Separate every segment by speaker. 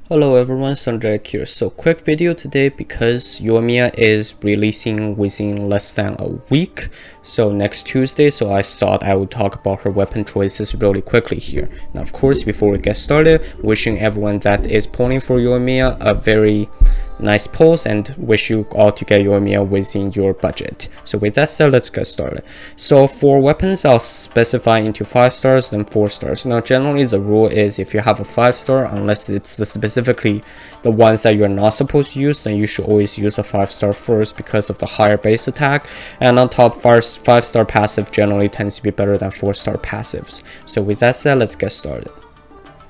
Speaker 1: Hello everyone, Sundering here. So quick video today because Yoimiya is releasing within less than a week, so next Tuesday, so I thought I would talk about her weapon choices really quickly here. Now of course, before we get started, wishing everyone that is pulling for Yoimiya a very nice pulls and wish you all to get Yoimiya within your budget. So with that said, let's get started. So for weapons, I'll specify into 5 stars and 4 stars. Now generally the rule is if you have a 5 star, unless it's specifically the ones that you're not supposed to use, then you should always use a 5 star first because of the higher base attack, and on top 5 star passive generally tends to be better than 4 star passives. So with that said, let's get started.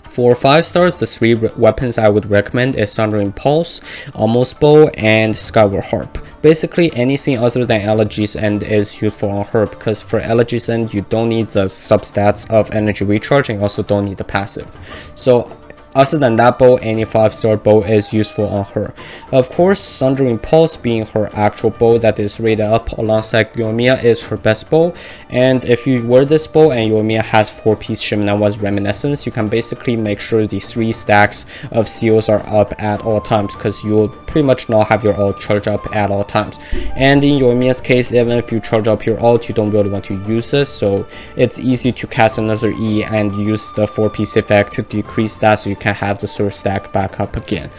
Speaker 1: For 5 stars, the 3 weapons I would recommend is Sundering Pulse, Almost Bow, and Skyward Harp. Basically anything other than Elegy's End is useful on her, because for Elegy's End you don't need the substats of energy recharge and also don't need the passive. So other than that bow, any 5 star bow is useful on her. Of course, Sundering Pulse being her actual bow that is rated up alongside Yoimiya is her best bow, and if you wear this bow and Yoimiya has 4-piece Shimenawa's Reminiscence, you can basically make sure the 3 stacks of seals are up at all times, because you'll pretty much not have your ult charge up at all times. And in Yoimiya's case, even if you charge up your ult, you don't really want to use this, so it's easy to cast another E and use the 4-piece effect to decrease that so you can have the sword stack back up again.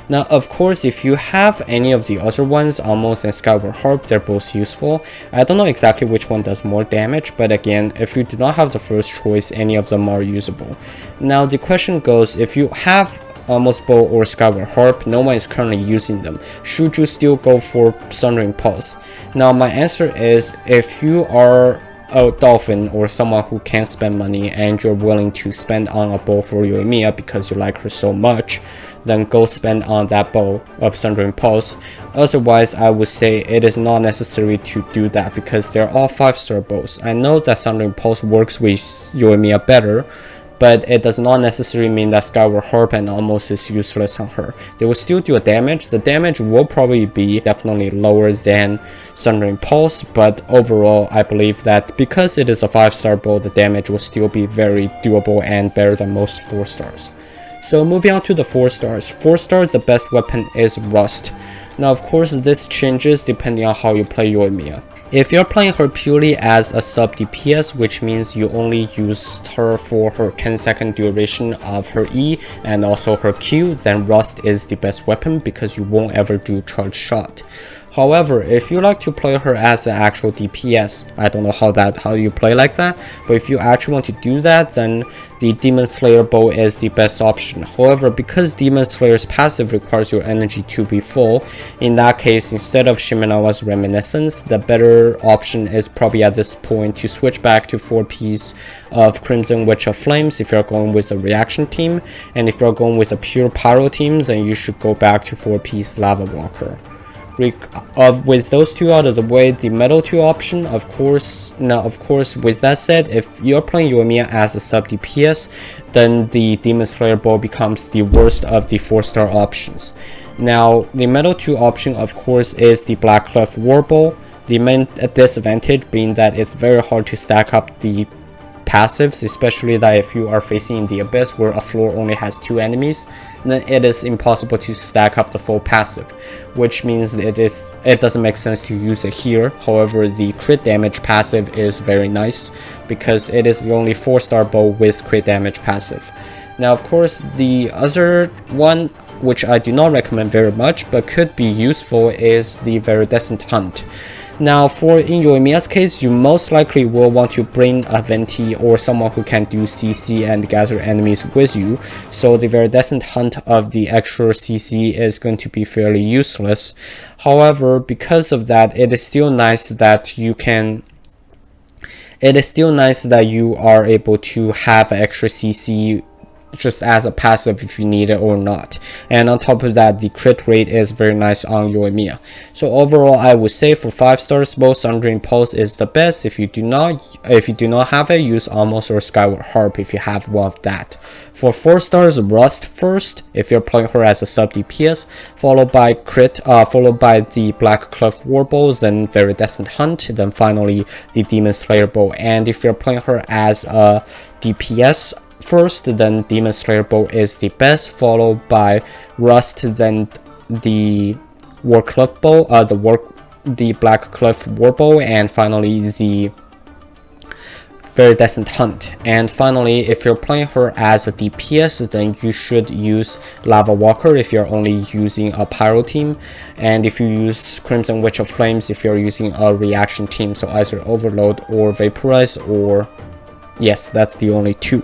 Speaker 1: Now of course, if you have any of the other ones, Almost and Skyward Harp, they're both useful. I don't know exactly which one does more damage, but again, if you do not have the first choice, any of them are usable. Now the question goes, if you have Almost Bow or Skyward Harp, no one is currently using them, should you still go for Sundering Pulse? Now my answer is, if you are a dolphin or someone who can spend money and you're willing to spend on a bow for Yoimiya because you like her so much, then go spend on that bow of Sundering Pulse. Otherwise, I would say it is not necessary to do that because they're all 5 star bows. I know that Sundering Pulse works with Yoimiya better, but it does not necessarily mean that Skyward Harp and Almost is useless on her. They will still do a damage. The damage will probably be definitely lower than Sundering Pulse, but overall I believe that because it is a 5 star bow, the damage will still be very doable and better than most 4 stars. So moving on to the 4 stars. 4 stars, the best weapon is Rust. Now of course this changes depending on how you play Yoimiya. If you're playing her purely as a sub DPS, which means you only use her for her 10-second duration of her E and also her Q, then Rust is the best weapon because you won't ever do charge shot. However, if you like to play her as an actual DPS, I don't know how you play like that, but if you actually want to do that, then the Demon Slayer bow is the best option. However, because Demon Slayer's passive requires your energy to be full, in that case, instead of Shimenawa's Reminiscence, the better option is probably at this point to switch back to 4-piece of Crimson Witch of Flames if you're going with a reaction team, and if you're going with a pure pyro team, then you should go back to 4-piece Lava Walker. With those two out of the way, the metal 2 option, of course, with that said, if you're playing Yoimiya as a sub DPS, then the Demon Slayer bow becomes the worst of the 4 star options. Now the metal 2 option of course is the Black Clef Warbow, the main disadvantage being that it's very hard to stack up the passives, especially that if you are facing the Abyss where a floor only has 2 enemies, then it is impossible to stack up the full passive, which means it doesn't make sense to use it here. However, the crit damage passive is very nice because it is the only 4 star bow with crit damage passive. Now of course, the other one which I do not recommend very much but could be useful is the Viridescent Hunt. Now in Yoimiya's case, you most likely will want to bring a Venti or someone who can do CC and gather enemies with you, so the Viridescent Hunt of the extra CC is going to be fairly useless. However, because of that, it is still nice that you are able to have extra CC just as a passive if you need it or not, and on top of that, the crit rate is very nice on Yoimiya. So overall, I would say for 5 stars, both Sundering Pulse is the best. If you do not have it, use Almost or Skyward Harp if you have one of that. For 4 stars, Rust first if you're playing her as a sub DPS, followed by the Black Clef Warbow, then Viridescent Hunt, then finally the Demon Slayer bow. And if you're playing her as a DPS, first, then Demon Slayer bow is the best, followed by Rust, then the Warcliffe bow, the Black Cliff war bow, and finally the Viridescent Hunt. And finally, if you're playing her as a DPS, then you should use Lava Walker if you're only using a Pyro team, and if you use Crimson Witch of Flames if you're using a reaction team, so either Overload or Vaporize, or yes, that's the only two,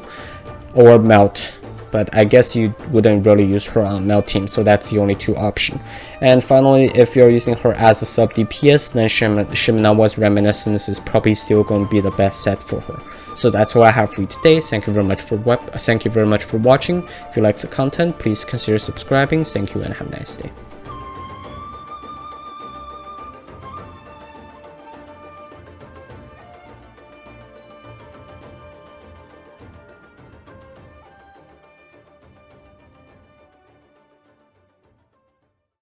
Speaker 1: or Melt. But I guess you wouldn't really use her on Melt team, so that's the only two option. And finally, if you're using her as a sub DPS, then Shimenawa's Reminiscence is probably still going to be the best set for her. So that's all I have for you today. Thank you very much for watching. If you liked the content, please consider subscribing. Thank you and have a nice day.